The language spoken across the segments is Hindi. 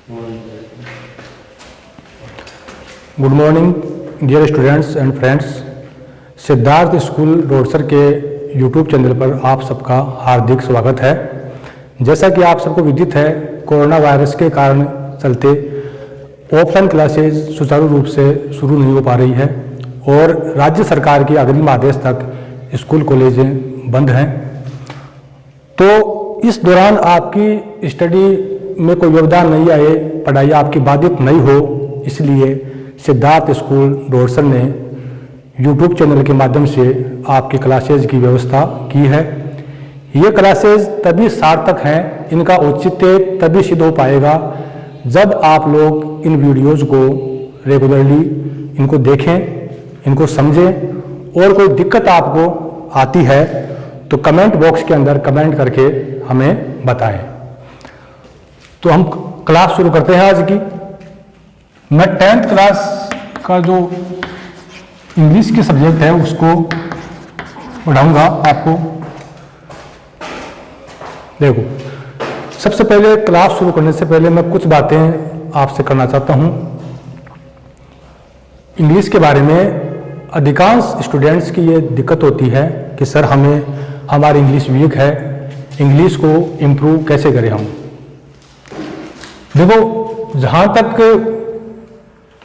Good morning dear students and friends. Siddharth school रोडसर के यूट्यूब चैनल पर आप सबका हार्दिक स्वागत है। जैसा कि आप सबको विदित है, कोरोना वायरस के कारण चलते ऑफलाइन क्लासेज सुचारू रूप से शुरू नहीं हो पा रही है और राज्य सरकार के अग्रिम आदेश तक स्कूल कॉलेजें बंद हैं। तो इस दौरान आपकी स्टडी में कोई योगदान नहीं आए, पढ़ाई आपकी बाधित नहीं हो, इसलिए सिद्धार्थ स्कूल रोडसर ने यूट्यूब चैनल के माध्यम से आपकी क्लासेज की व्यवस्था की है। ये क्लासेज तभी सार्थक हैं, इनका औचित्य तभी सिद्ध हो पाएगा जब आप लोग इन वीडियोज़ को रेगुलरली इनको देखें, इनको समझें और कोई दिक्कत आपको आती है तो कमेंट बॉक्स के अंदर कमेंट करके हमें बताएं। तो हम क्लास शुरू करते हैं आज की। मैं 10th क्लास का जो इंग्लिश के सब्जेक्ट है उसको पढ़ाऊंगा आपको। देखो, सबसे पहले क्लास शुरू करने से पहले मैं कुछ बातें आपसे करना चाहता हूं। इंग्लिश के बारे में अधिकांश स्टूडेंट्स की ये दिक्कत होती है कि सर हमारी इंग्लिश वीक है, इंग्लिश को इम्प्रूव कैसे करें हम। देखो, जहाँ तक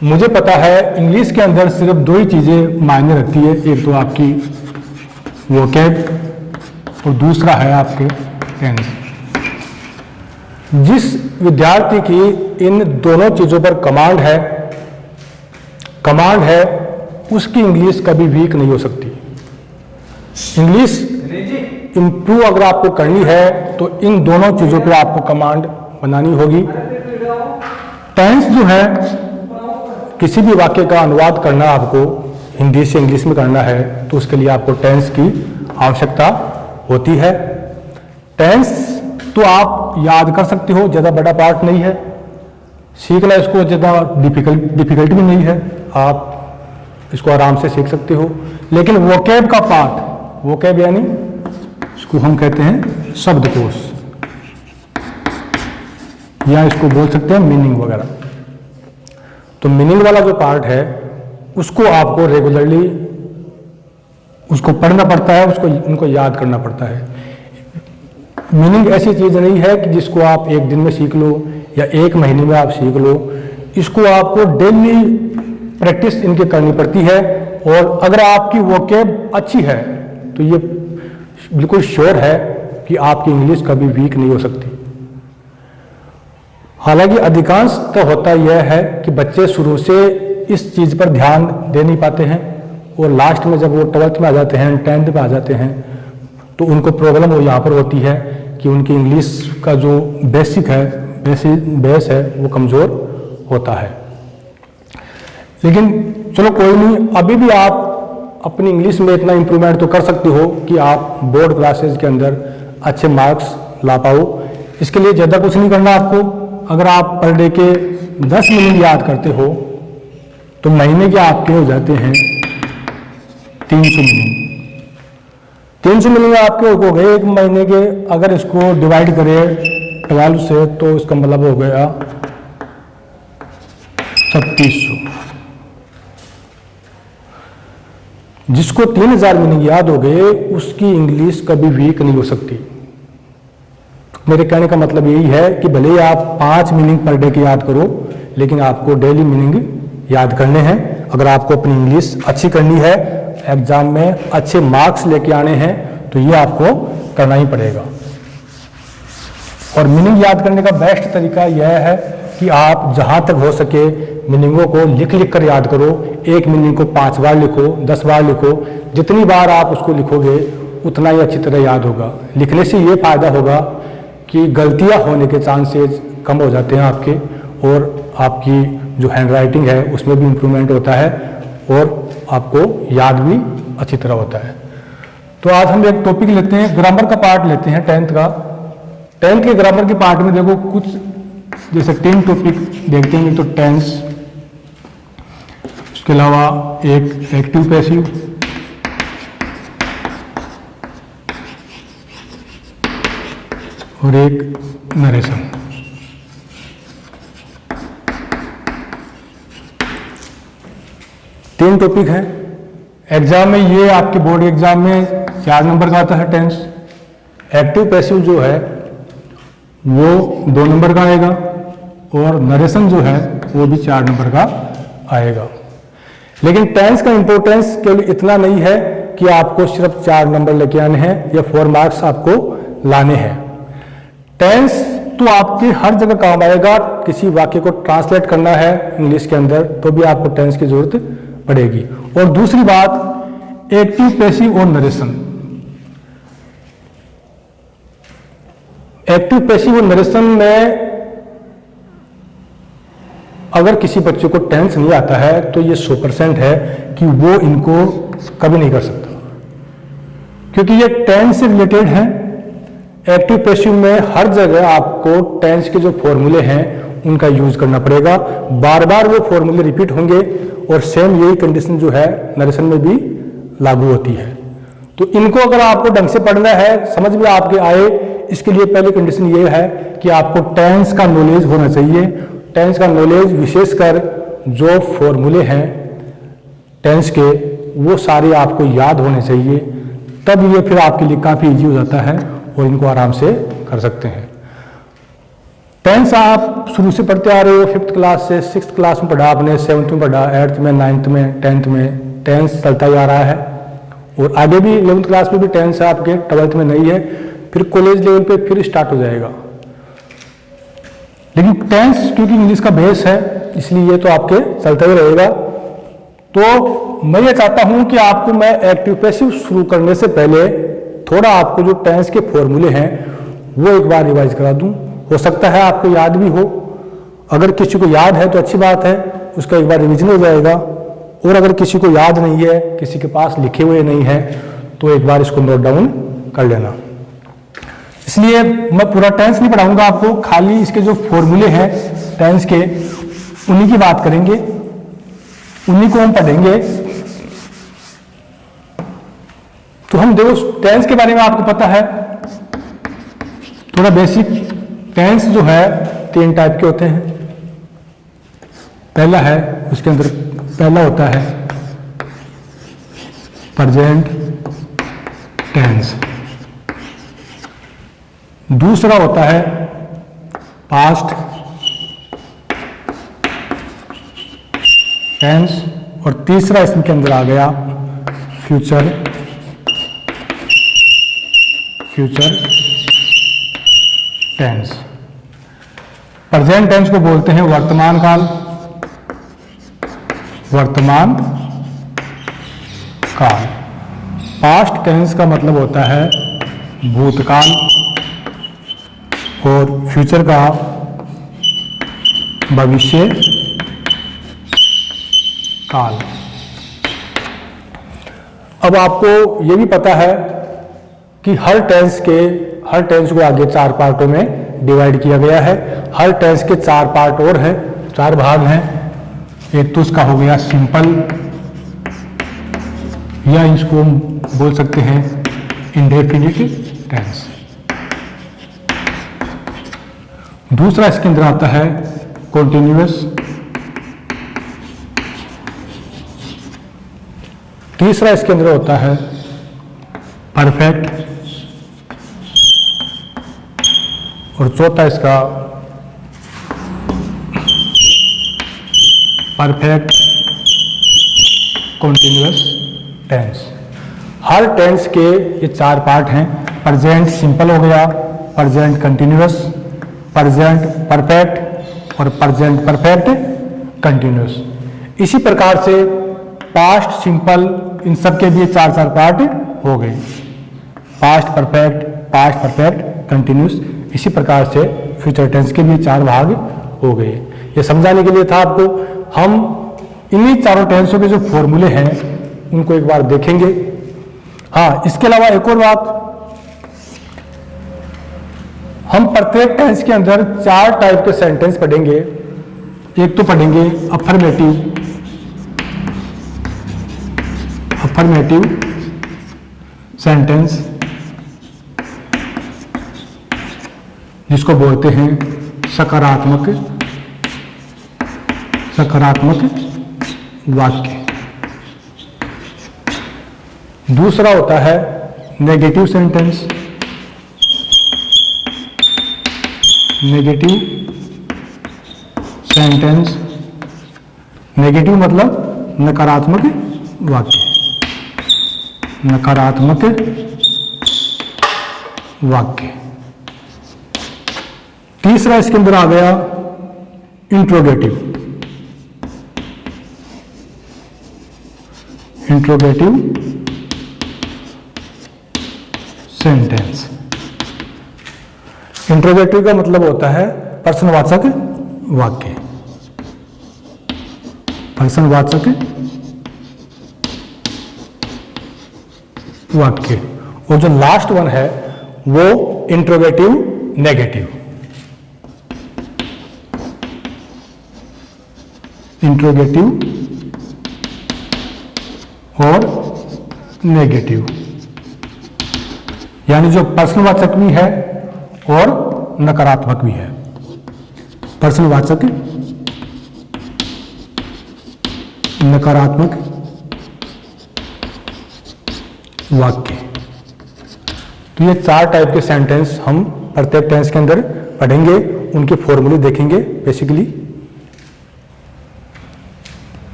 मुझे पता है इंग्लिश के अंदर सिर्फ दो ही चीज़ें मायने रखती है, एक तो आपकी वोकैब और दूसरा है आपके टेंस। जिस विद्यार्थी की इन दोनों चीज़ों पर कमांड है उसकी इंग्लिश कभी वीक नहीं हो सकती। इंग्लिश इम्प्रूव अगर आपको करनी है तो इन दोनों चीज़ों पर आपको कमांड बनानी होगी। टेंस जो है, किसी भी वाक्य का अनुवाद करना आपको हिंदी से इंग्लिश में करना है तो उसके लिए आपको टेंस की आवश्यकता होती है। टेंस तो आप याद कर सकते हो, ज़्यादा बड़ा पार्ट नहीं है, सीखना इसको ज़्यादा डिफिकल्ट भी नहीं है, आप इसको आराम से सीख सकते हो। लेकिन वोकैब का पार्ट, वोकैब यानी इसको हम कहते हैं शब्दकोश, या इसको बोल सकते हैं मीनिंग वगैरह। तो मीनिंग वाला जो पार्ट है उसको आपको रेगुलरली उसको पढ़ना पड़ता है, उनको याद करना पड़ता है। मीनिंग ऐसी चीज़ नहीं है कि जिसको आप एक दिन में सीख लो या एक महीने में आप सीख लो। इसको आपको डेली प्रैक्टिस इनकी करनी पड़ती है और अगर आपकी वोकैब अच्छी है तो ये बिल्कुल श्योर है कि आपकी इंग्लिश कभी वीक नहीं हो सकती। हालांकि अधिकांश तो होता यह है कि बच्चे शुरू से इस चीज़ पर ध्यान दे नहीं पाते हैं और लास्ट में जब वो 12th में आ जाते हैं, 10th में आ जाते हैं तो उनको प्रॉब्लम वो यहाँ पर होती है कि उनकी इंग्लिश का जो बेसिक है, बेस है, वो कमज़ोर होता है। लेकिन चलो कोई नहीं, अभी भी आप अपनी इंग्लिश में इतना इम्प्रूवमेंट तो कर सकते हो कि आप बोर्ड क्लासेज के अंदर अच्छे मार्क्स ला पाओ। इसके लिए ज़्यादा कुछ नहीं करना आपको। अगर आप पर डे के 10 मीनिंग याद करते हो तो महीने के आपके हो जाते हैं 300 मीनिंग। 300 मीनिंग आपके हो गए एक महीने के। अगर इसको डिवाइड करें 12 से तो इसका मतलब हो गया 3600। जिसको 3000 मीनिंग याद हो गए उसकी इंग्लिश कभी वीक नहीं हो सकती। मेरे कहने का मतलब यही है कि भले ही आप 5 मीनिंग पर डे की याद करो, लेकिन आपको डेली मीनिंग याद करने हैं। अगर आपको अपनी इंग्लिश अच्छी करनी है, एग्जाम में अच्छे मार्क्स लेके आने हैं, तो ये आपको करना ही पड़ेगा। और मीनिंग याद करने का बेस्ट तरीका यह है कि आप जहाँ तक हो सके मीनिंगों को लिख कर याद करो। एक मीनिंग को 5 बार लिखो, 10 बार लिखो। जितनी बार आप उसको लिखोगे उतना ही अच्छी तरह याद होगा। लिखने से ये फायदा होगा कि गलतियां होने के चांसेस कम हो जाते हैं आपके, और आपकी जो हैंडराइटिंग है उसमें भी इम्प्रूवमेंट होता है और आपको याद भी अच्छी तरह होता है। तो आज हम एक टॉपिक लेते हैं, ग्रामर का पार्ट लेते हैं 10th का। 10th के ग्रामर के पार्ट में देखो कुछ जैसे 10 टॉपिक देखते हैं। तो टेंस, उसके अलावा एक एक्टिव पैसिव, और एक नरेशन। 3 टॉपिक हैं एग्जाम में। ये आपके बोर्ड एग्जाम में 4 नंबर का आता है टेंस। एक्टिव पैसिव जो है वो 2 नंबर का आएगा और नरेशन जो है वो भी 4 नंबर का आएगा। लेकिन टेंस का इंपॉर्टेंस केवल इतना नहीं है कि आपको सिर्फ 4 नंबर लेके आने हैं या 4 मार्क्स आपको लाने हैं। टेंस तो आपके हर जगह काम आएगा। किसी वाक्य को ट्रांसलेट करना है इंग्लिश के अंदर तो भी आपको टेंस की जरूरत पड़ेगी। और दूसरी बात, एक्टिव पैसिव और नरेशन। एक्टिव पैसिव और नरेशन में अगर किसी बच्चे को टेंस नहीं आता है तो ये 100% है कि वो इनको कभी नहीं कर सकता, क्योंकि ये टेंस से रिलेटेड है। एक्टिव पैसिव में हर जगह आपको टेंस के जो फॉर्मूले हैं उनका यूज करना पड़ेगा। बार बार वो फॉर्मूले रिपीट होंगे और सेम यही कंडीशन जो है नरेशन में भी लागू होती है। तो इनको अगर आपको ढंग से पढ़ना है, समझ में आपके आए, इसके लिए पहली कंडीशन ये है कि आपको टेंस का नॉलेज होना चाहिए। टेंस का नॉलेज विशेषकर जो फॉर्मूले हैं टेंस के वो सारे आपको याद होने चाहिए, तब ये फिर आपके लिए काफ़ी इजी हो जाता है और इनको आराम से कर सकते हैं। टेंस आप शुरू से पढ़ते आ रहे हो, 5th क्लास से 6th क्लास में पढ़ा आपने, 7th में पढ़ा, 8th में, 9th में, 10th में टेंस चलता ही आ रहा है। और आगे भी 11th क्लास में भी टेंस है आपके, 12th में नहीं है, फिर कॉलेज लेवल पे फिर स्टार्ट हो जाएगा। लेकिन टेंस क्योंकि इंग्लिश का बेस है इसलिए ये तो आपके चलता ही रहेगा। तो मैं ये चाहता हूं कि आपको मैं एक्टिव पैसिव शुरू करने से पहले थोड़ा आपको जो टेंस के फॉर्मूले हैं वो एक बार रिवाइज करा दूं। हो सकता है आपको याद भी हो, अगर किसी को याद है तो अच्छी बात है, उसका एक बार रिवीजन हो जाएगा। और अगर किसी को याद नहीं है, किसी के पास लिखे हुए नहीं है, तो एक बार इसको नोट डाउन कर लेना। इसलिए मैं पूरा टेंस नहीं पढ़ाऊंगा आपको, खाली इसके जो फॉर्मूले हैं टेंस के उन्हीं की बात करेंगे, उन्हीं को हम पढ़ेंगे। तो हम देखो टेंस के बारे में आपको पता है थोड़ा बेसिक। टेंस जो है 3 टाइप के होते हैं। पहला है, उसके अंदर पहला होता है प्रेजेंट टेंस, दूसरा होता है पास्ट टेंस और तीसरा इसके अंदर आ गया फ्यूचर टेंस। प्रेजेंट टेंस को बोलते हैं वर्तमान काल, पास्ट टेंस का मतलब होता है भूतकाल और फ्यूचर का भविष्य काल। अब आपको ये भी पता है कि हर टेंस को आगे 4 पार्टों में डिवाइड किया गया है। हर टेंस के 4 पार्ट और हैं, 4 भाग हैं। एक तो उसका हो गया सिंपल, या इसको हम बोल सकते हैं इंडेफिनिट टेंस। दूसरा इसके अंदर आता है कॉन्टिन्यूअस, तीसरा इसके अंदर होता है परफेक्ट और चौथा इसका परफेक्ट कॉन्टिन्यूअस टेंस। हर टेंस के ये 4 पार्ट हैं। प्रेजेंट सिंपल हो गया, प्रेजेंट कंटिन्यूअस, प्रेजेंट परफेक्ट और प्रेजेंट परफेक्ट कंटिन्यूअस। इसी प्रकार से पास्ट सिंपल, इन सब के भी 4 पार्ट हो गए, पास्ट परफेक्ट कंटिन्यूअस। इसी प्रकार से फ्यूचर टेंस के भी 4 भाग हो गए। ये समझाने के लिए था आपको। हम इन्हीं 4 टेंसों के जो फॉर्मूले हैं उनको एक बार देखेंगे। हाँ, इसके अलावा एक और बात, हम प्रत्येक टेंस के अंदर 4 टाइप के सेंटेंस पढ़ेंगे। एक तो पढ़ेंगे अफर्मेटिव सेंटेंस, जिसको बोलते हैं सकारात्मक वाक्य। दूसरा होता है negative sentence. Negative sentence, negative मतलब नकारात्मक वाक्य। नकारात्मक वाक्य। तीसरा इसके अंदर आ गया इंट्रोगेटिव। Interrogative sentence. इंट्रोगेटिव का मतलब होता है प्रश्नवाचक वाक्य। प्रश्नवाचक वाक्य। और जो लास्ट वन है वो इंट्रोगेटिव नेगेटिव। इंट्रोगेटिव और नेगेटिव, यानी जो प्रश्नवाचक भी है और नकारात्मक भी है। प्रश्नवाचक, नकारात्मक वाक्य। तो ये 4 टाइप के सेंटेंस हम प्रत्येक टेंस के अंदर पढ़ेंगे, उनके फॉर्मूले देखेंगे बेसिकली।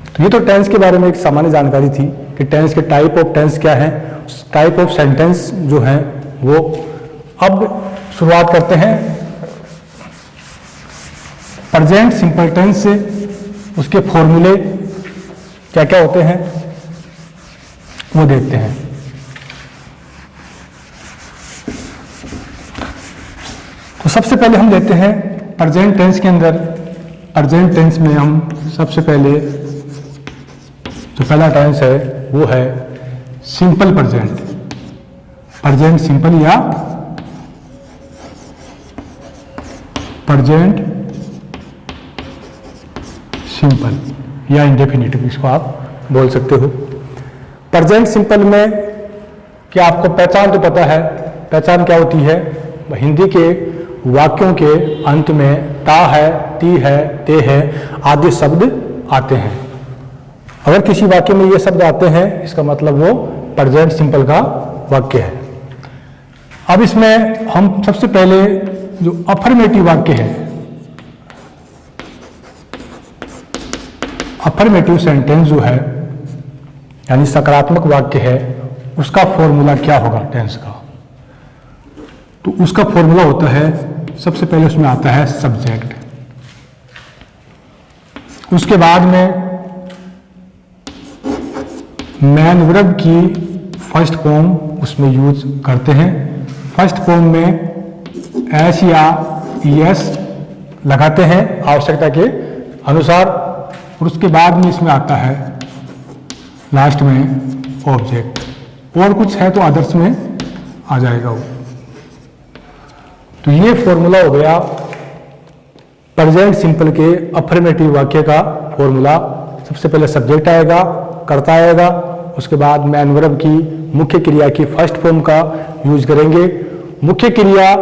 तो ये तो टेंस के बारे में एक सामान्य जानकारी थी कि टेंस के टाइप ऑफ टेंस क्या है, टाइप ऑफ सेंटेंस जो हैं वो। अब शुरुआत करते हैं प्रेजेंट सिंपल टेंस से। उसके फॉर्मूले क्या क्या होते हैं वो देखते हैं। तो सबसे पहले हम लेते हैं प्रेजेंट टेंस के अंदर। प्रेजेंट टेंस में हम सबसे पहले जो पहला टेंस है वो है सिंपल प्रेजेंट। प्रेजेंट सिंपल या प्रेजेंट सिंपल या इंडेफिनिटिव, इसको आप बोल सकते हो। प्रेजेंट सिंपल में क्या आपको पहचान तो पता है। पहचान क्या होती है? हिंदी के वाक्यों के अंत में ता है, ती है, ते है आदि शब्द आते हैं। अगर किसी वाक्य में ये शब्द आते हैं इसका मतलब वो प्रेजेंट सिंपल का वाक्य है। अब इसमें हम सबसे पहले जो अफर्मेटिव वाक्य है, अफर्मेटिव सेंटेंस जो है यानी सकारात्मक वाक्य है, उसका फॉर्मूला क्या होगा टेंस का? तो उसका फॉर्मूला होता है, सबसे पहले उसमें आता है सब्जेक्ट। उसके बाद में मैन वर्ब की फर्स्ट फॉर्म उसमें यूज करते हैं। फर्स्ट फॉर्म में एस या ईएस लगाते हैं आवश्यकता के अनुसार। और उसके बाद में इसमें आता है लास्ट में ऑब्जेक्ट, और कुछ है तो अदर्स में आ जाएगा वो। तो ये फॉर्मूला हो गया प्रेजेंट सिंपल के अफर्मेटिव वाक्य का फॉर्मूला। सबसे पहले सब्जेक्ट आएगा, कर्ता आएगा, उसके बाद मैन वर्ब की मुख्य क्रिया की फर्स्ट फॉर्म का यूज करेंगे। मुख्य क्रिया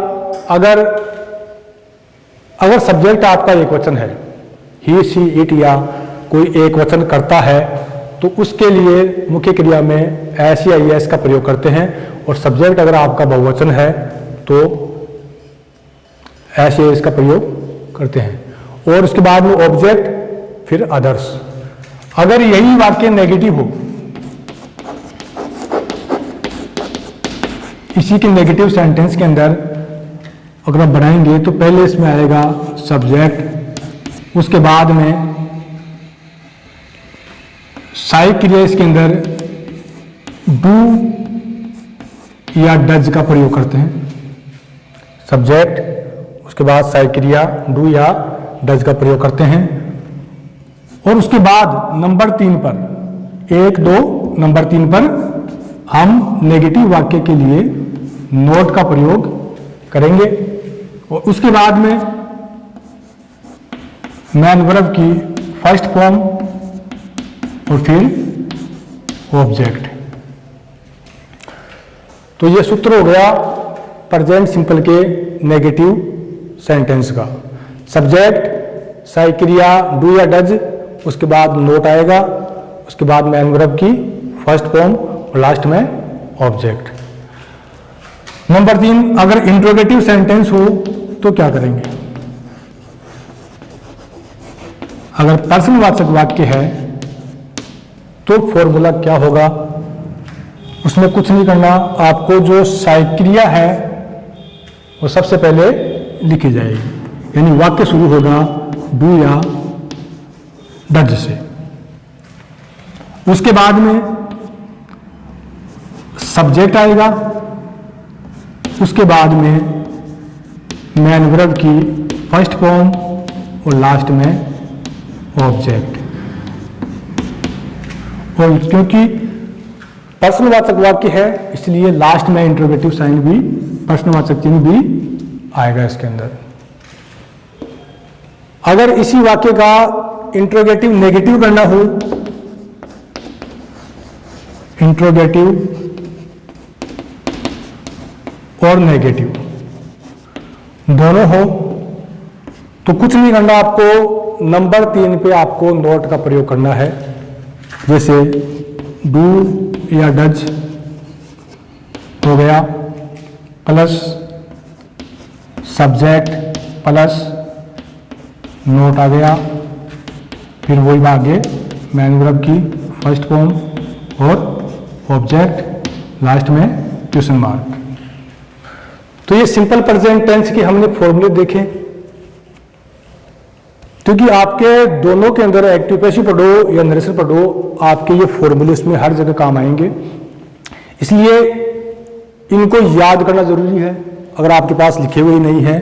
अगर सब्जेक्ट आपका एक वचन है, ही सी इट या कोई एक वचन करता है, तो उसके लिए मुख्य क्रिया में एस या एस का प्रयोग करते हैं। और सब्जेक्ट अगर आपका बहुवचन है तो एस या एस का प्रयोग करते हैं। और उसके बाद में ऑब्जेक्ट, फिर अदर्स। अगर यही वाक्य नेगेटिव हो, इसी के नेगेटिव सेंटेंस के अंदर अगर आप बनाएंगे तो पहले इसमें आएगा सब्जेक्ट, उसके बाद में सहायक क्रिया इसके अंदर डू या डज का प्रयोग करते हैं। सब्जेक्ट, उसके बाद सहायक क्रिया डू या डज का प्रयोग करते हैं। और उसके बाद नंबर 3 पर, 1, 2 नंबर 3 पर हम नेगेटिव वाक्य के लिए नोट का प्रयोग करेंगे। और उसके बाद में मैन वर्ब की फर्स्ट फॉर्म और फिर ऑब्जेक्ट। तो ये सूत्र हो गया प्रेजेंट सिंपल के नेगेटिव सेंटेंस का। सब्जेक्ट, सहायक क्रिया डू या डज, उसके बाद नोट आएगा, उसके बाद मैन वर्ब की फर्स्ट फॉर्म और लास्ट में ऑब्जेक्ट। नंबर 3, अगर इंट्रोगेटिव सेंटेंस हो तो क्या करेंगे? अगर प्रश्नवाचक वाक्य है तो फॉर्मूला क्या होगा? उसमें कुछ नहीं करना, आपको जो सहायक क्रिया है वो सबसे पहले लिखी जाएगी, यानी वाक्य शुरू होगा डू या डज से। उसके बाद में सब्जेक्ट आएगा, उसके बाद में मैन वर्ब की फर्स्ट फॉर्म और लास्ट में ऑब्जेक्ट। और क्योंकि प्रश्नवाचक वाक्य है इसलिए लास्ट में इंट्रोगेटिव साइन भी, प्रश्नवाचक चिन्ह भी आएगा इसके अंदर। अगर इसी वाक्य का इंट्रोगेटिव नेगेटिव करना हो, इंट्रोगेटिव और नेगेटिव दोनों हो तो कुछ नहीं करना, आपको नंबर 3 पे आपको नोट का प्रयोग करना है। जैसे डू या डज हो गया प्लस सब्जेक्ट प्लस नोट आ गया, फिर वही आगे मैन वर्ब की फर्स्ट फॉर्म और ऑब्जेक्ट, लास्ट में क्वेश्चन मार्क। तो ये सिंपल प्रेजेंट टेंस के हमने फॉर्मूले देखे, क्योंकि आपके दोनों के अंदर एक्टिव पैसिव पढ़ो या नरेशन पढ़ो, आपके ये फॉर्मूले इसमें हर जगह काम आएंगे, इसलिए इनको याद करना जरूरी है। अगर आपके पास लिखे हुए नहीं हैं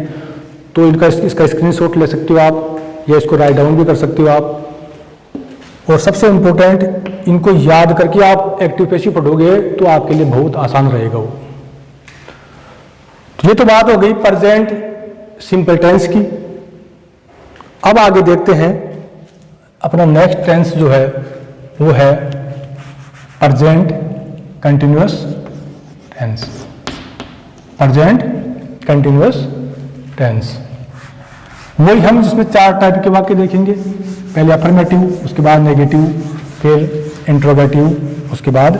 तो इसका स्क्रीनशॉट ले सकते हो आप, या इसको राइट डाउन भी कर सकते हो आप। और सबसे इम्पोर्टेंट, इनको याद करके आप एक्टिव पैसिव पढ़ोगे तो आपके लिए बहुत आसान रहेगा वो। तो ये तो बात हो गई प्रेजेंट सिंपल टेंस की। अब आगे देखते हैं अपना नेक्स्ट टेंस जो है वो है present continuous tense. Present continuous tense वही हम जिसमें 4 टाइप के वाक्य देखेंगे, पहले अफर्मेटिव, उसके बाद नेगेटिव, फिर इंट्रोगेटिव, उसके बाद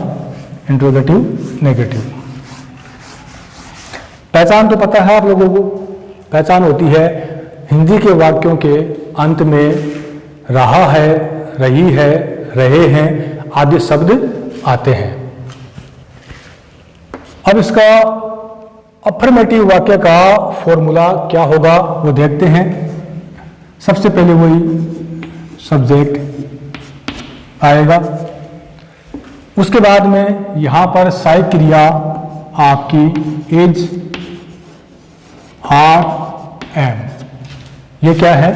इंट्रोगेटिव नेगेटिव। पहचान तो पता है आप लोगों को, पहचान होती है हिंदी के वाक्यों के अंत में रहा है, रही है, रहे हैं आदि शब्द आते हैं। अब इसका अफर्मेटिव वाक्य का फॉर्मूला क्या होगा वो देखते हैं। सबसे पहले वही सब्जेक्ट आएगा, उसके बाद में यहां पर सहायक क्रिया आपकी इज, आर, एम। ये क्या है?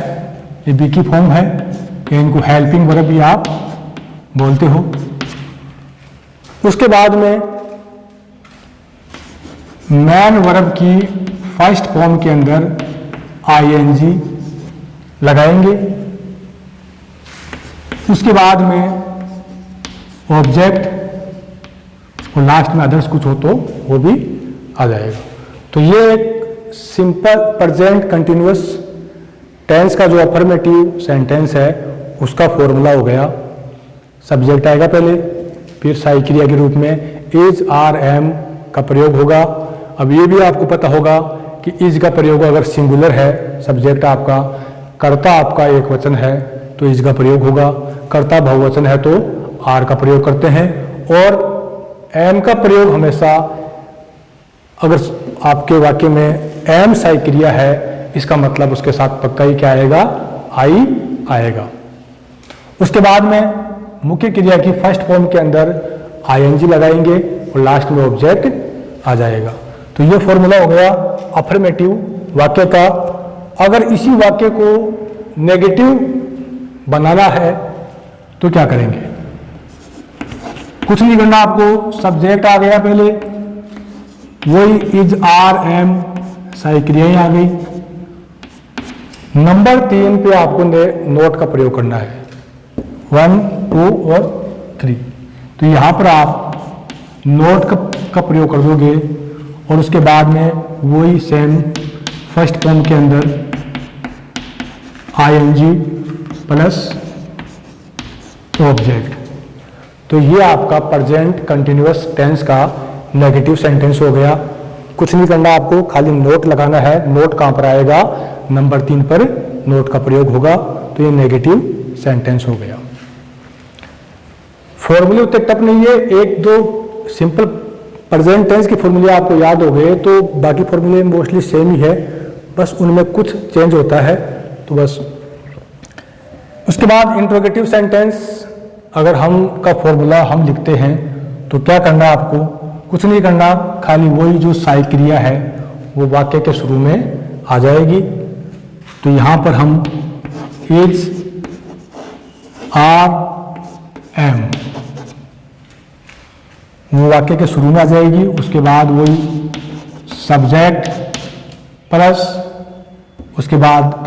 ये बी की फॉर्म है, या इनको हेल्पिंग वर्ब भी आप बोलते हो। उसके बाद में मैन वर्ब की फर्स्ट फॉर्म के अंदर आईएनजी लगाएंगे, उसके बाद में ऑब्जेक्ट और लास्ट में अदर्स कुछ हो तो वो भी आ जाएगा। तो ये एक सिंपल प्रेजेंट कंटिन्यूअस टेंस का जो अफर्मेटिव सेंटेंस है उसका फॉर्मूला हो गया। सब्जेक्ट आएगा पहले, फिर सहायक क्रिया के रूप में इज, आर, एम का प्रयोग होगा। अब ये भी आपको पता होगा कि इज का प्रयोग अगर सिंगुलर है, सब्जेक्ट आपका, कर्ता आपका एक वचन है तो इज का प्रयोग होगा, कर्ता बहुवचन है तो आर का प्रयोग करते हैं। और एम का प्रयोग हमेशा, अगर आपके वाक्य में एम सहायक क्रिया है, इसका मतलब उसके साथ पक्का ही क्या आएगा? आई आएगा। उसके बाद में मुख्य क्रिया की फर्स्ट फॉर्म के अंदर आईएनजी लगाएंगे और लास्ट में ऑब्जेक्ट आ जाएगा। तो ये फॉर्मूला हो गया अफर्मेटिव वाक्य का। अगर इसी वाक्य को नेगेटिव बनाना है तो क्या करेंगे? कुछ नहीं करना आपको, सब्जेक्ट आ गया पहले, वही इज, आर, एम सहायक क्रियाएं आ गई। नंबर 3 पे आपको नोट का प्रयोग करना है, 1, 2 और 3। तो यहां पर आप नोट का प्रयोग कर दोगे और उसके बाद में वही सेम फर्स्ट फॉर्म के अंदर आईएनजी प्लस ऑब्जेक्ट। तो ये आपका प्रेजेंट कंटिन्यूअस टेंस का नेगेटिव सेंटेंस हो गया। कुछ नहीं करना आपको, खाली नोट लगाना है। नोट कहाँ पर आएगा? नंबर 3 पर नोट का प्रयोग होगा। तो ये नेगेटिव सेंटेंस हो गया। फॉर्मूले उतने टफ नहीं है, एक दो सिंपल प्रेजेंट टेंस के फॉर्मूले आपको याद हो गए तो बाकी फॉर्मूले मोस्टली सेम ही है, बस उनमें कुछ चेंज होता है। तो बस उसके बाद इंट्रोगेटिव सेंटेंस अगर हम का फॉर्मूला हम लिखते हैं तो क्या करना है आपको? कुछ नहीं करना, खाली वही जो सहायक क्रिया है वो वाक्य के शुरू में आ जाएगी। तो यहाँ पर हम इज, आर, एम वो वाक्य के शुरू में आ जाएगी। उसके बाद वही सब्जेक्ट प्लस उसके बाद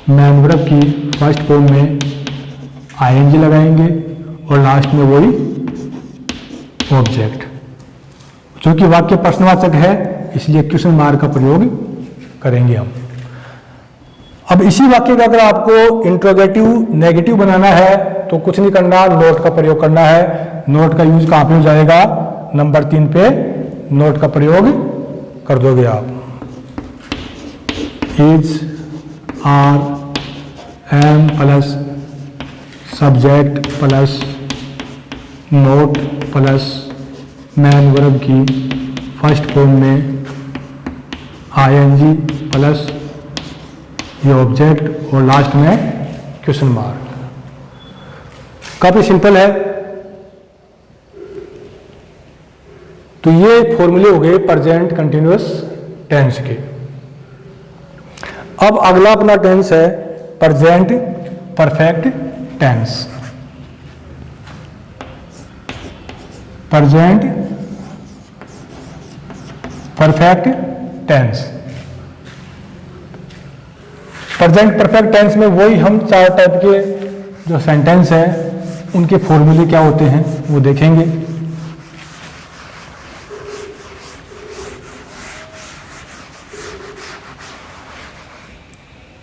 मैन वर्ब की फर्स्ट फॉर्म में आईएनजी लगाएंगे और लास्ट में वही ऑब्जेक्ट। चूंकि वाक्य प्रश्नवाचक है इसलिए क्वेश्चन मार्क का प्रयोग करेंगे हम। अब इसी वाक्य का अगर आपको इंट्रोगेटिव नेगेटिव बनाना है तो कुछ नहीं करना, नोट का प्रयोग करना है। नोट का यूज कहां पे हो जाएगा? नंबर 3 पे नोट का प्रयोग कर दोगे आप। Is, are, am plus subject plus not plus main verb की फर्स्ट फॉर्म में आईएनजी प्लस ये ऑब्जेक्ट और लास्ट में क्वेश्चन मार्क। काफी सिंपल है। तो ये फॉर्मूले हो गए प्रेजेंट कंटिन्यूअस टेंस के। अब अगला अपना टेंस है present perfect tense. Present perfect tense. Present perfect tense में वही हम 4 टाइप के जो सेंटेंस है उनके फॉर्मूले क्या होते हैं वो देखेंगे।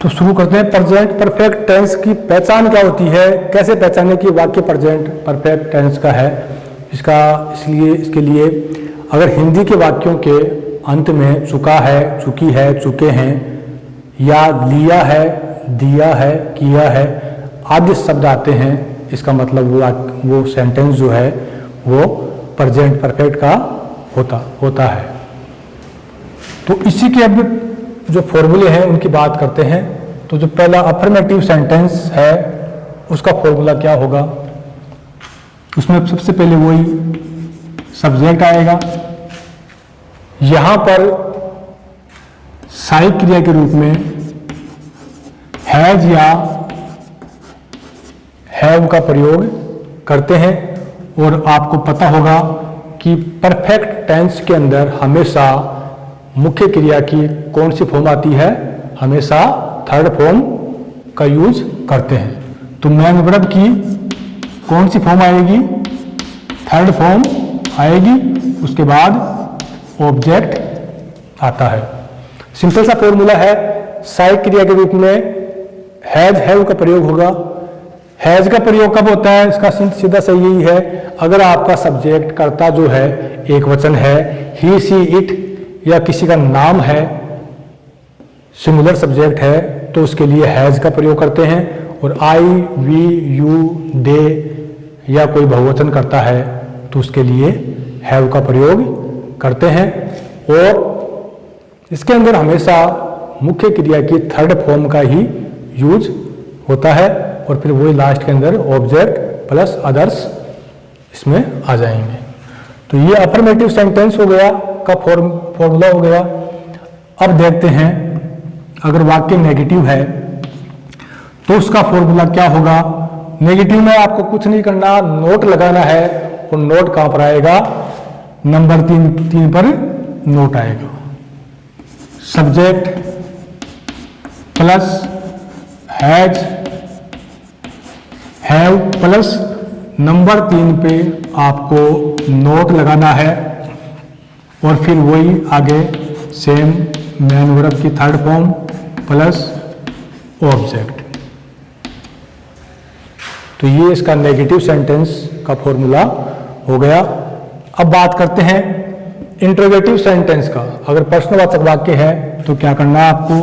तो शुरू करते हैं। प्रेजेंट परफेक्ट टेंस की पहचान क्या होती है, कैसे पहचाने कि वाक्य प्रेजेंट परफेक्ट टेंस का है? इसके लिए अगर हिंदी के वाक्यों के अंत में चुका है, चुकी है, चुके हैं या लिया है, दिया है, किया है आदि शब्द आते हैं, इसका मतलब वो सेंटेंस जो है वो प्रेजेंट परफेक्ट का होता है। तो इसी के अब जो फॉर्मूले हैं उनकी बात करते हैं। तो जो पहला अफर्मेटिव सेंटेंस है उसका फॉर्मूला क्या होगा? उसमें सबसे पहले वही सब्जेक्ट आएगा। यहां पर सहायक क्रिया के रूप में हैज या हैव का प्रयोग करते हैं। और आपको पता होगा कि परफेक्ट टेंस के अंदर हमेशा मुख्य क्रिया की कौन सी फॉर्म आती है? हमेशा थर्ड फॉर्म का यूज करते हैं। तो मैन वर्ब की कौन सी फॉर्म आएगी? थर्ड फॉर्म आएगी। उसके बाद ऑब्जेक्ट आता है। सिंपल सा फॉर्मूला है। सहायक क्रिया के रूप में हैज हैव का प्रयोग होगा। हैज का प्रयोग कब होता है? इसका सीधा सही यही है, अगर आपका सब्जेक्ट कर्ता जो है एक वचन है, ही, सी, इट या किसी का नाम है, सिंगुलर सब्जेक्ट है, तो उसके लिए हैज का प्रयोग करते हैं। और आई, वी, यू, दे या कोई बहुवचन करता है तो उसके लिए हैव का प्रयोग करते हैं। और इसके अंदर हमेशा मुख्य क्रिया की थर्ड फॉर्म का ही यूज होता है। और फिर वही लास्ट के अंदर ऑब्जेक्ट प्लस अदर्स इसमें आ जाएंगे। तो ये अफर्मेटिव सेंटेंस हो गया का फॉर्मूला हो गया। अब देखते हैं अगर वाक्य नेगेटिव है तो उसका फॉर्मूला क्या होगा। नेगेटिव में आपको कुछ नहीं करना, नोट लगाना है। और नोट कहां पर आएगा? नंबर 3 पर नोट आएगा। Subject plus has have plus number 3 पे आपको नोट लगाना है। और फिर वही आगे सेम मैन वर्ब की थर्ड फॉर्म प्लस ऑब्जेक्ट। तो तो ये इसका नेगेटिव सेंटेंस का फॉर्मूला हो गया। अब बात करते हैं इंट्रोगेटिव सेंटेंस का। अगर प्रश्नवाचक वाक्य है तो क्या करना है आपको,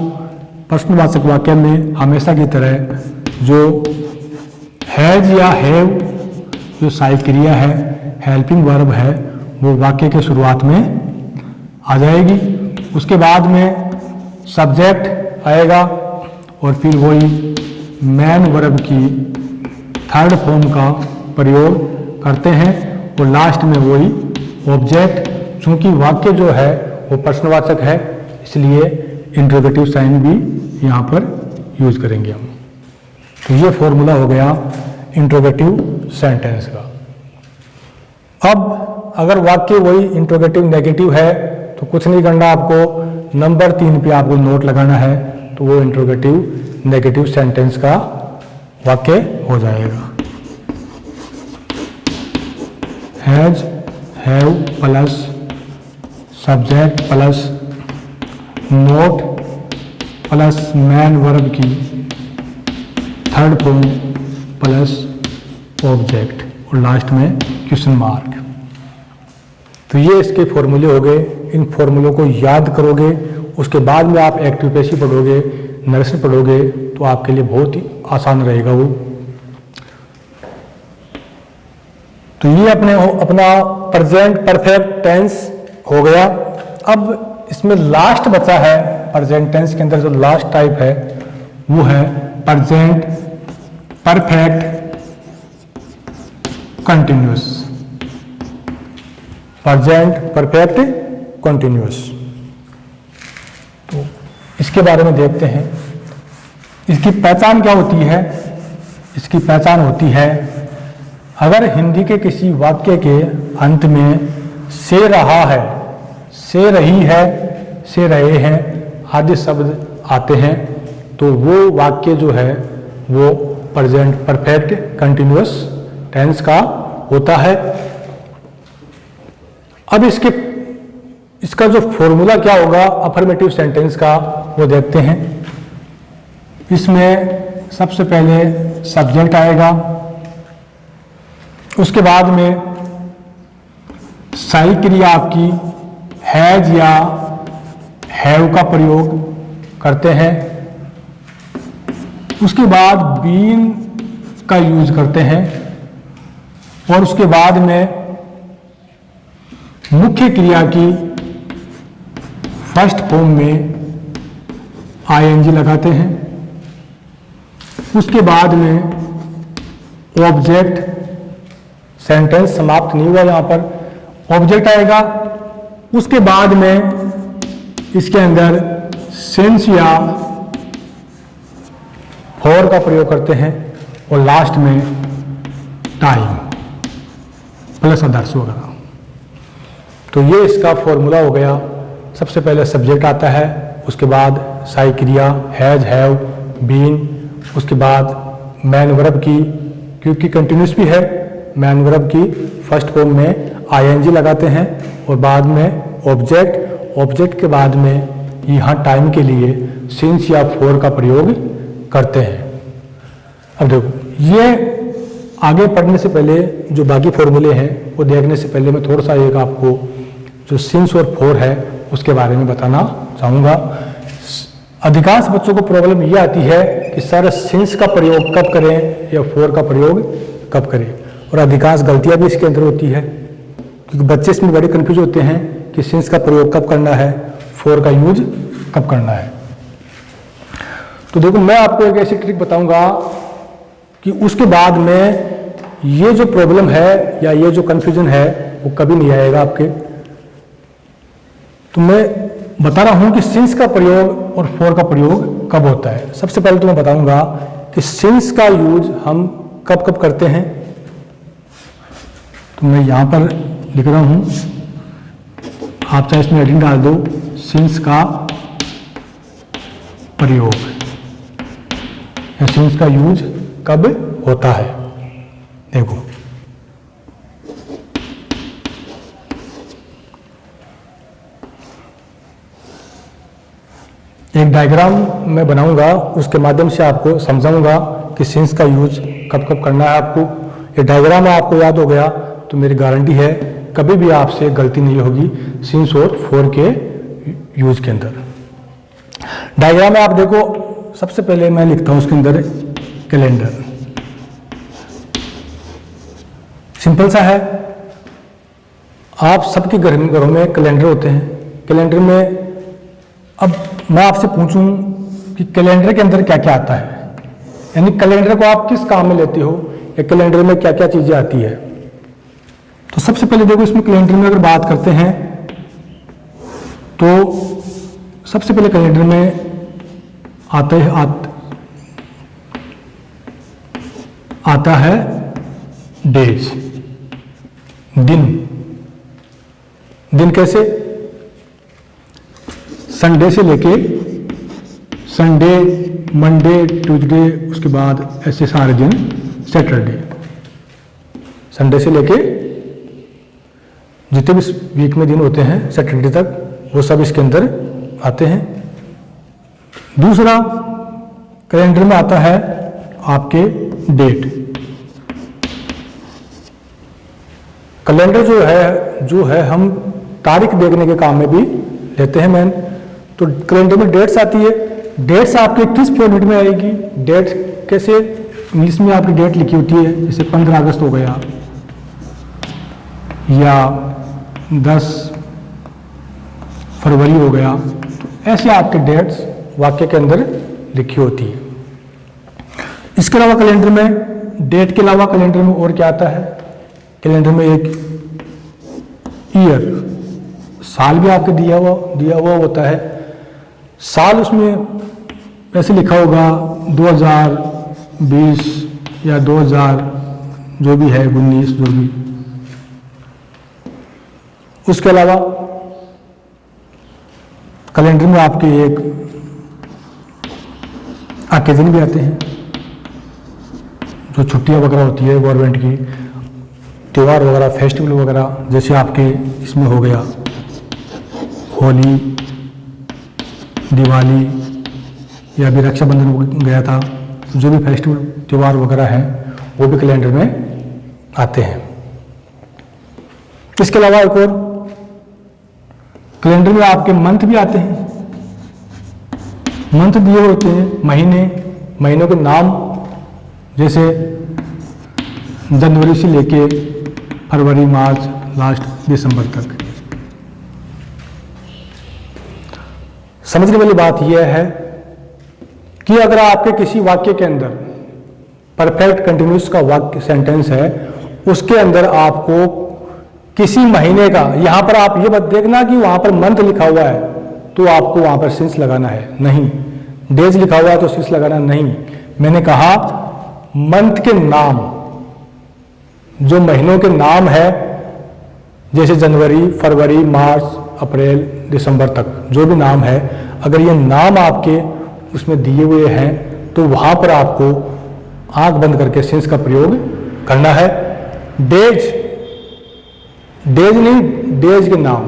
प्रश्नवाचक वाक्य में हमेशा की तरह जो हैज या हैव जो सहायक क्रिया है, हेल्पिंग वर्ब है, वो वाक्य के शुरुआत में आ जाएगी। उसके बाद में सब्जेक्ट आएगा और फिर वही मैन वर्ब की थर्ड फॉर्म का प्रयोग करते हैं और लास्ट में वही ऑब्जेक्ट। चूंकि वाक्य जो है वो प्रश्नवाचक है इसलिए इंट्रोगेटिव साइन भी यहाँ पर यूज करेंगे हम। तो ये फॉर्मूला हो गया इंट्रोगेटिव सेंटेंस का। अब अगर वाक्य वही इंट्रोगेटिव नेगेटिव है तो कुछ नहीं करना, आपको नंबर 3 पे आपको नोट लगाना है, तो वो इंट्रोगेटिव नेगेटिव सेंटेंस का वाक्य हो जाएगा। Has have plus subject plus not plus main verb की थर्ड फॉर्म प्लस ऑब्जेक्ट और लास्ट में क्वेश्चन मार्क। तो ये इसके फॉर्मूले हो गए। इन फॉर्मूलों को याद करोगे, उसके बाद में आप एक्टिव पैसिव पढ़ोगे, नरेशन पढ़ोगे, तो आपके लिए बहुत ही आसान रहेगा वो। तो ये अपना प्रेजेंट परफेक्ट टेंस हो गया। अब इसमें लास्ट बचा है, प्रेजेंट टेंस के अंदर जो लास्ट टाइप है वो है present perfect continuous. Present perfect continuous, तो इसके बारे में देखते हैं। इसकी पहचान क्या होती है? इसकी पहचान होती है अगर हिंदी के किसी वाक्य के अंत में से रहा है, से रही है, से रहे हैं आदि शब्द आते हैं तो वो वाक्य जो है वो प्रेजेंट परफेक्ट कंटिन्यूअस टेंस का होता है। अब इसका जो फॉर्मूला क्या होगा अफर्मेटिव सेंटेंस का वो देखते हैं। इसमें सबसे पहले सब्जेक्ट आएगा, उसके बाद में सहायक क्रिया आपकी हैज या हैव का प्रयोग करते हैं, उसके बाद बीन का यूज करते हैं और उसके बाद में मुख्य क्रिया की फर्स्ट फॉर्म में आईएनजी लगाते हैं। उसके बाद में ऑब्जेक्ट, सेंटेंस समाप्त नहीं हुआ यहाँ पर, ऑब्जेक्ट आएगा। उसके बाद में इसके अंदर सिंस या फॉर का प्रयोग करते हैं और लास्ट में टाइम प्लस अदर्स वगैरह। तो ये इसका फॉर्मूला हो गया। सबसे पहले सब्जेक्ट आता है, उसके बाद सहायक क्रिया हैज हैव बीन, उसके बाद मैन वर्ब की, क्योंकि कंटिन्यूस भी है, मैन वर्ब की फर्स्ट फॉर्म में आईएनजी लगाते हैं और बाद में ऑब्जेक्ट, ऑब्जेक्ट के बाद में यहाँ टाइम के लिए सिंस या फॉर का प्रयोग करते हैं। अब देखो ये आगे पढ़ने से पहले जो बाकी फॉर्मूले हैं वो देखने से पहले मैं थोड़ा सा एक आपको जो सिंस और फॉर है उसके बारे में बताना चाहूँगा। अधिकांश बच्चों को प्रॉब्लम ये आती है कि सर सिंस का प्रयोग कब करें या फॉर का प्रयोग कब करें, और अधिकांश गलतियाँ भी इसके अंदर होती है क्योंकि बच्चे इसमें बड़े कंफ्यूज होते हैं कि सिंस का प्रयोग कब करना है, फॉर का यूज कब करना है। तो देखो मैं आपको एक ऐसी ट्रिक बताऊंगा कि उसके बाद में ये जो प्रॉब्लम है या ये जो कंफ्यूजन है वो कभी नहीं आएगा आपके। तो मैं बता रहा हूं कि सिंस का प्रयोग और फॉर का प्रयोग कब होता है। सबसे पहले तो मैं बताऊंगा कि सिंस का यूज हम कब कब करते हैं। तो मैं यहां पर लिख रहा हूं, आप चाहे इसमें हेडिंग डाल दो, सिंस का प्रयोग या सिंस का यूज कब होता है। देखो एक डायग्राम मैं बनाऊंगा, उसके माध्यम से आपको समझाऊंगा कि सिंस का यूज कब कब करना है आपको। ये डायग्राम आपको याद हो गया तो मेरी गारंटी है कभी भी आपसे गलती नहीं होगी सिंस और फॉर के यूज के अंदर। डायग्राम में आप देखो, सबसे पहले मैं लिखता हूं उसके अंदर कैलेंडर। सिंपल सा है, आप सबके घरों में कैलेंडर होते हैं। कैलेंडर में अब मैं आपसे पूछूं कि कैलेंडर के अंदर क्या क्या आता है, यानी कैलेंडर को आप किस काम में लेते हो या कैलेंडर में क्या क्या चीजें आती है। तो सबसे पहले देखो, इसमें कैलेंडर में अगर बात करते हैं तो सबसे पहले कैलेंडर में आता है डेज, दिन। दिन कैसे? संडे से लेके संडे, मंडे, ट्यूसडे, उसके बाद ऐसे सारे दिन, सैटरडे। संडे से लेके जितने भी वीक में दिन होते हैं सैटरडे तक, वो सब इसके अंदर आते हैं। दूसरा कैलेंडर में आता है आपके डेट। कैलेंडर जो है हम तारीख देखने के काम में भी लेते हैं मैन। तो कैलेंडर में डेट्स आती है। डेट्स आपके किस फॉर्मेट में आएगी? डेट कैसे? इंग्लिश में आपकी डेट लिखी होती है, जैसे 15 अगस्त हो गया या 10 फरवरी हो गया, तो ऐसे आपके डेट्स वाक्य के अंदर लिखी होती है। इसके अलावा कैलेंडर में, डेट के अलावा कैलेंडर में और क्या आता है? कैलेंडर में एक ईयर, साल भी आपके दिया हुआ होता है। साल उसमें ऐसे लिखा होगा 2020 या 2000 जो भी है, 19 जो भी। उसके अलावा कैलेंडर में आपके एक ओकेजन भी आते हैं, जो छुट्टियां वगैरह होती है गवर्नमेंट की, त्यौहार वगैरह, फेस्टिवल वगैरह, जैसे आपके इसमें हो गया होली, दिवाली या अभी रक्षाबंधन गया था। जो भी फेस्टिवल त्यौहार वगैरह हैं वो भी कैलेंडर में आते हैं। इसके अलावा एक और कैलेंडर में आपके मंथ भी आते हैं। मंथ दिए होते हैं, महीनों के नाम, जैसे जनवरी से लेके फरवरी, मार्च, लास्ट दिसंबर तक। समझने वाली बात यह है कि अगर आपके किसी वाक्य के अंदर परफेक्ट कंटिन्यूस का वाक्य सेंटेंस है, उसके अंदर आपको किसी महीने का, यहां पर आप ये मत देखना कि वहां पर मंथ लिखा हुआ है तो आपको वहां पर सिंस लगाना है, नहीं। डेज लिखा हुआ है तो सिंस लगाना नहीं। मैंने कहा मंथ के नाम, जो महीनों के नाम है, जैसे जनवरी, फरवरी, मार्च, अप्रैल, दिसंबर तक जो भी नाम है, अगर ये नाम आपके उसमें दिए हुए हैं तो वहां पर आपको आंख बंद करके सिंस का प्रयोग करना है। डेज नहीं, डेज के नाम,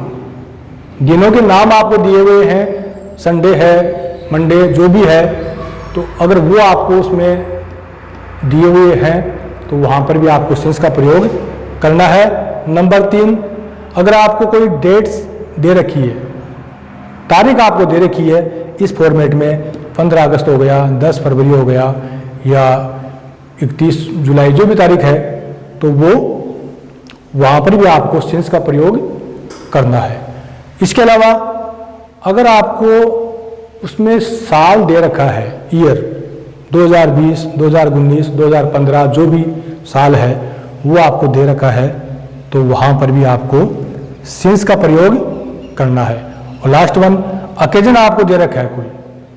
दिनों के नाम आपको दिए हुए हैं, संडे है, मंडे, जो भी है, तो अगर वो आपको उसमें दिए हुए हैं तो वहां पर भी आपको सिंस का प्रयोग करना है। नंबर 3, अगर आपको कोई डेट्स दे रखी है, तारीख आपको दे रखी है इस फॉर्मेट में, 15 अगस्त हो गया, 10 फरवरी हो गया या 31 जुलाई, जो भी तारीख है, तो वो वहां पर भी आपको सिंस का प्रयोग करना है। इसके अलावा अगर आपको उसमें साल दे रखा है, ईयर 2020, 2019, 2015, जो भी साल है वो आपको दे रखा है, तो वहां पर भी आपको सिंस का प्रयोग करना है। और लास्ट वन, ओकेजन आपको दे रखा है,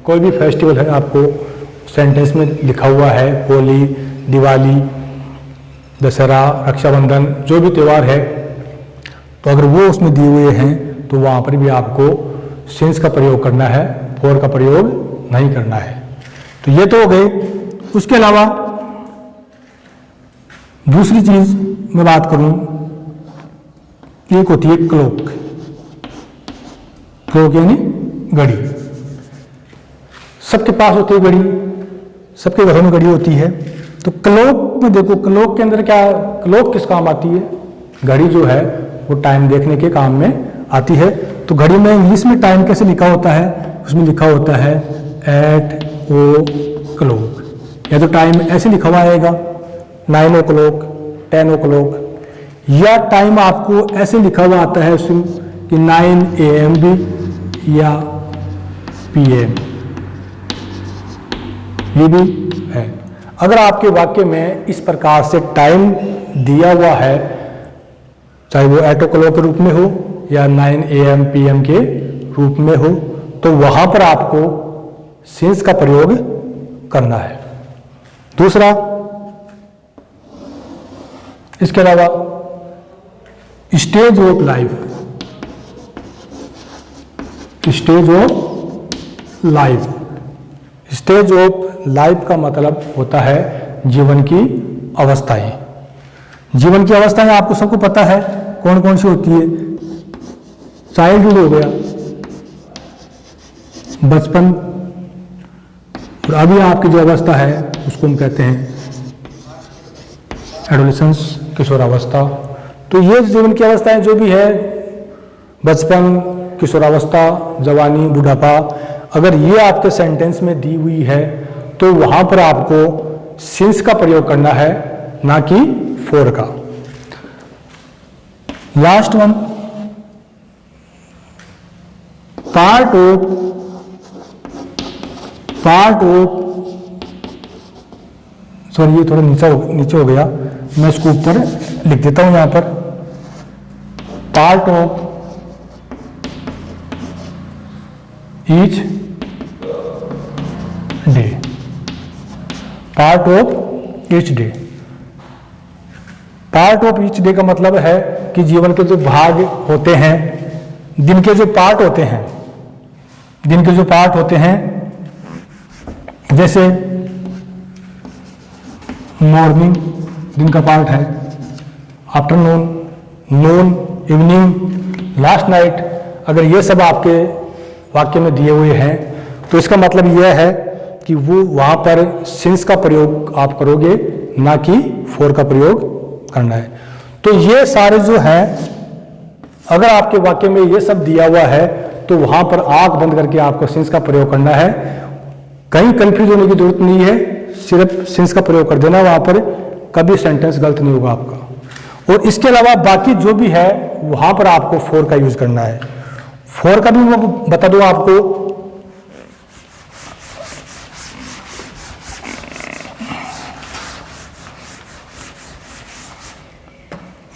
कोई भी फेस्टिवल है, आपको सेंटेंस में लिखा हुआ है, होली, दिवाली, दशहरा, रक्षाबंधन, जो भी त्यौहार है, तो अगर वो उसमें दिए हुए हैं तो वहां पर भी आपको सिंस का प्रयोग करना है, फॉर का प्रयोग नहीं करना है। तो ये तो हो गए। उसके अलावा दूसरी चीज मैं बात करूं, एक होती है क्लॉक। क्लॉक यानी घड़ी। सबके पास होती है घड़ी, सबके घरों में घड़ी होती है। तो क्लॉक में देखो, क्लॉक के अंदर क्या, क्लॉक किस काम आती है? घड़ी जो है वो टाइम देखने के काम में आती है। तो घड़ी में इंग्लिश में टाइम कैसे लिखा होता है? उसमें लिखा होता है एट ओ क्लॉक, या तो टाइम ऐसे लिखा हुआ आएगा 9 o'clock, 10 o'clock, या टाइम आपको ऐसे लिखा हुआ आता है उसमें कि 9 AM भी या PM, ये भी है। अगर आपके वाक्य में इस प्रकार से टाइम दिया हुआ है, चाहे वो 8 o'clock के रूप में हो या 9 AM PM के रूप में हो, तो वहां पर आपको सिंस का प्रयोग करना है। दूसरा, इसके अलावा stage of life, stage of life, stage of life का मतलब होता है जीवन की अवस्थाएं। जीवन की अवस्थाएं आपको सबको पता है कौन कौन सी होती है। चाइल्डहुड हो गया, बचपन, और अभी आपकी जो अवस्था है उसको हम कहते हैं एडोलेसेंस, किशोरावस्था। तो ये जीवन की अवस्थाएं जो भी है, बचपन, किशोरावस्था, जवानी, बुढ़ापा, अगर ये आपके सेंटेंस में दी हुई है तो वहां पर आपको सिंस का प्रयोग करना है, ना कि फॉर का। Last one, part of, sorry ये थोड़ा नीचे हो गया, मैं इसको ऊपर लिख देता हूं यहां पर। Part of each day, part of each day. Part of each day का मतलब है कि जीवन के जो भाग होते हैं, दिन के जो पार्ट होते हैं, दिन के जो पार्ट होते हैं, जैसे मॉर्निंग दिन का पार्ट है, आफ्टरनून, नून, इवनिंग, लास्ट नाइट, अगर ये सब आपके वाक्य में दिए हुए हैं तो इसका मतलब यह है कि वो वहां पर सिंस का प्रयोग आप करोगे, ना कि फॉर का प्रयोग करना है। तो ये सारे जो हैं, अगर आपके वाक्य में ये सब दिया हुआ है तो वहां पर आंख बंद करके आपको सिंस का प्रयोग करना है। कहीं कंफ्यूज होने की जरूरत नहीं है, सिर्फ सिंस का प्रयोग कर देना, वहां पर कभी सेंटेंस गलत नहीं होगा आपका। और इसके अलावा बाकी जो भी है वहां पर आपको फॉर का यूज करना है। फॉर का भी मैं बता दूं आपको,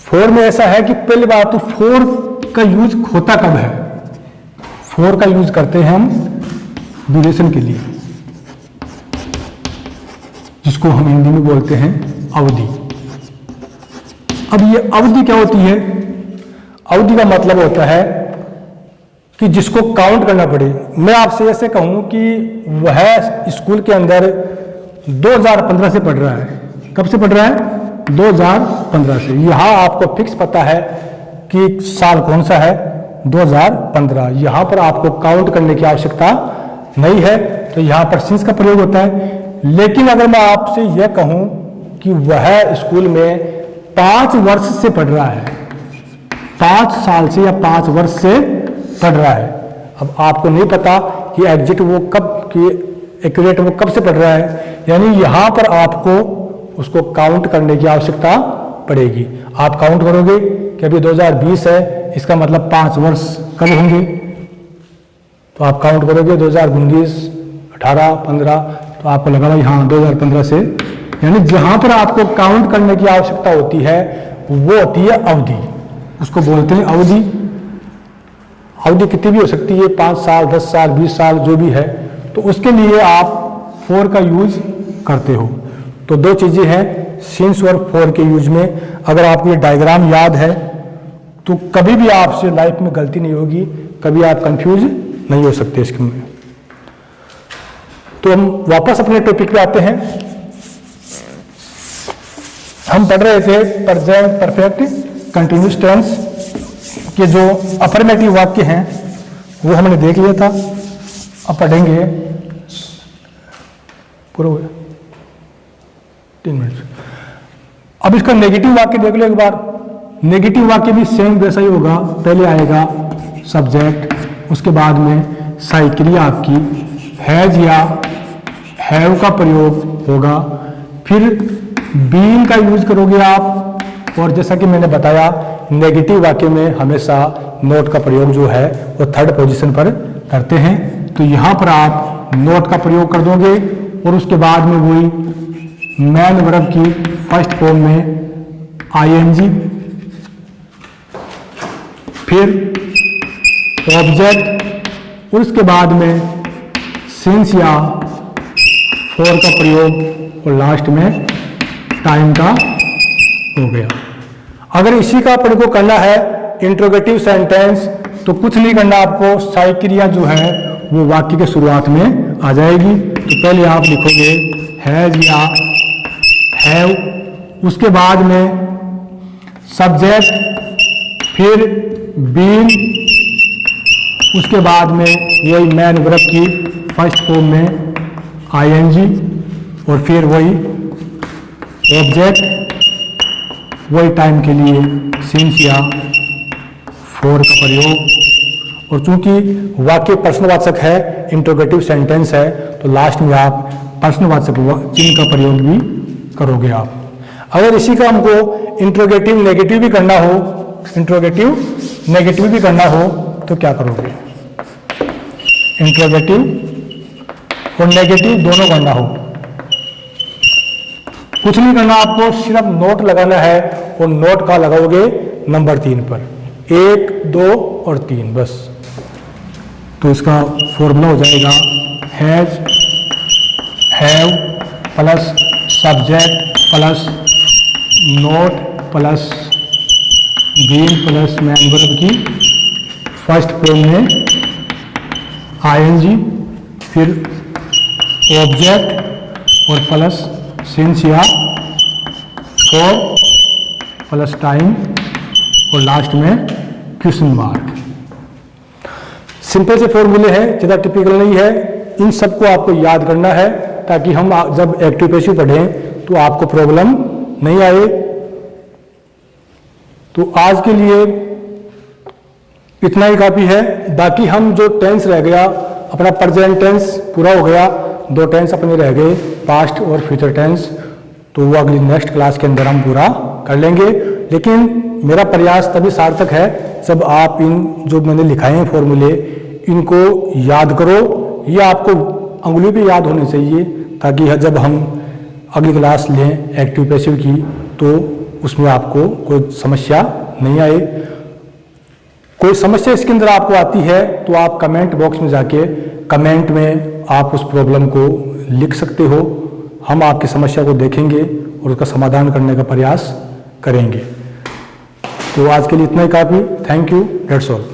फॉर में ऐसा है कि पहली बात तो फॉर का यूज होता कब है? फॉर का यूज करते हैं हम ड्यूरेशन के लिए, जिसको हम हिंदी में बोलते हैं अवधि। अब ये अवधि क्या होती है? अवधि का मतलब होता है कि जिसको काउंट करना पड़े। मैं आपसे ऐसे कहूं कि वह स्कूल के अंदर 2015 से पढ़ रहा है। कब से पढ़ रहा है? 2015 से। यहां आपको फिक्स पता है कि साल कौन सा है, 2015। यहां पर आपको काउंट करने की आवश्यकता नहीं है, तो यहां पर सिंस का प्रयोग होता है। लेकिन अगर मैं आपसे यह कहूं कि वह स्कूल में 5 वर्ष से पढ़ रहा है, 5 साल से या 5 वर्ष से पढ़ रहा है, अब आपको नहीं पता कि एग्जैक्ट वो कब की एक्यूरेट वो कब से पढ़ रहा है, यानी यहां पर आपको उसको काउंट करने की आवश्यकता पड़ेगी। आप काउंट करोगे कि अभी 2020 है, इसका मतलब 5 वर्ष कब होंगे, तो आप काउंट करोगे 2019, 18, 15, तो आपको लगा भाई हाँ 2015 से। यानी जहां पर आपको काउंट करने की आवश्यकता होती है वो होती है अवधि, उसको बोलते हैं अवधि। अवधि कितनी भी हो सकती है, 5 साल, 10 साल, 20 साल, जो भी है, तो उसके लिए आप फॉर का यूज करते हो। तो 2 चीजें हैं सिंस और फॉर के यूज में। अगर आपको ये डायग्राम याद है तो कभी भी आपसे लाइफ में गलती नहीं होगी, कभी आप कंफ्यूज नहीं हो सकते इसके में। तो हम वापस अपने टॉपिक पे आते हैं। हम पढ़ रहे थे प्रेजेंट परफेक्ट कंटिन्यूअस टेंस के जो अफर्मेटिव वाक्य हैं वो हमने देख लिया था। अब पढ़ेंगे, पूरा हो गया, 3 मिनट। अब इसका नेगेटिव वाक्य देख लो एक बार। नेगेटिव वाक्य भी सेम वैसा ही होगा, पहले आएगा सब्जेक्ट, उसके बाद में सहायी क्रिया आपकी हैज या हैव का प्रयोग होगा, फिर बीन का यूज करोगे आप, और जैसा कि मैंने बताया नेगेटिव वाक्य में हमेशा नोट का प्रयोग जो है वो थर्ड पोजीशन पर करते हैं, तो यहाँ पर आप नोट का प्रयोग कर दोगे और उसके बाद में वही मैन वर्ब की फर्स्ट फॉर्म में आईएनजी, फिर ऑब्जेक्ट और उसके बाद में सिंस या फॉर का प्रयोग और लास्ट में टाइम का हो गया। अगर इसी का प्रयोग करना है इंट्रोगेटिव सेंटेंस तो कुछ नहीं करना आपको, सहायक क्रिया जो है वो वाक्य के शुरुआत में आ जाएगी। तो पहले आप लिखोगे हैज या हैव, उसके बाद में सब्जेक्ट, फिर बीन, उसके बाद में वही मैन वर्ब की फर्स्ट फॉर्म में आईएनजी और फिर वही ऑब्जेक्ट, वही टाइम के लिए सिंस या फॉर का प्रयोग। और चूंकि वाक्य प्रश्नवाचक है, इंट्रोगेटिव सेंटेंस है, तो लास्ट में आप प्रश्नवाचक चिन्ह का प्रयोग भी करोगे आप। अगर इसी का हमको इंट्रोगेटिव नेगेटिव भी करना हो, इंट्रोगेटिव नेगेटिव भी करना हो तो क्या करोगे? इंट्रोगेटिव और नेगेटिव दोनों करना हो, कुछ नहीं करना आपको, सिर्फ नोट लगाना है और नोट का लगाओगे नंबर 3 पर, 1, 2 और 3 बस। तो इसका फॉर्मूला हो जाएगा has, have plus subject plus not plus been plus main verb की फर्स्ट फॉर्म में आईएनजी, फिर ऑब्जेक्ट और प्लस सिंस या फॉर प्लस टाइम और लास्ट में क्वेश्चन मार्क। सिंपल से फॉर्मूले हैं, ज़्यादा टिपिकल नहीं है। इन सबको आपको याद करना है ताकि हम जब एक्टिव पैसिव पढ़ें तो आपको प्रॉब्लम नहीं आए। तो आज के लिए इतना ही काफ़ी है। बाकी हम जो टेंस रह गया, अपना प्रेजेंट टेंस पूरा हो गया, 2 टेंस अपने रह गए, पास्ट और फ्यूचर टेंस, तो वो अगली नेक्स्ट क्लास के अंदर हम पूरा कर लेंगे। लेकिन मेरा प्रयास तभी सार्थक है जब आप इन जो मैंने लिखाए हैं फॉर्मूले, इनको याद करो। ये आपको अंगुली पे याद होने चाहिए ताकि जब हम अगली क्लास लें एक्टिव पैसिव की तो उसमें आपको कोई समस्या नहीं आए। कोई समस्या इसके अंदर आपको आती है तो आप कमेंट बॉक्स में जाके कमेंट में आप उस प्रॉब्लम को लिख सकते हो। हम आपकी समस्या को देखेंगे और उसका समाधान करने का प्रयास करेंगे। तो आज के लिए इतना ही काफ़ी। Thank you, that's all.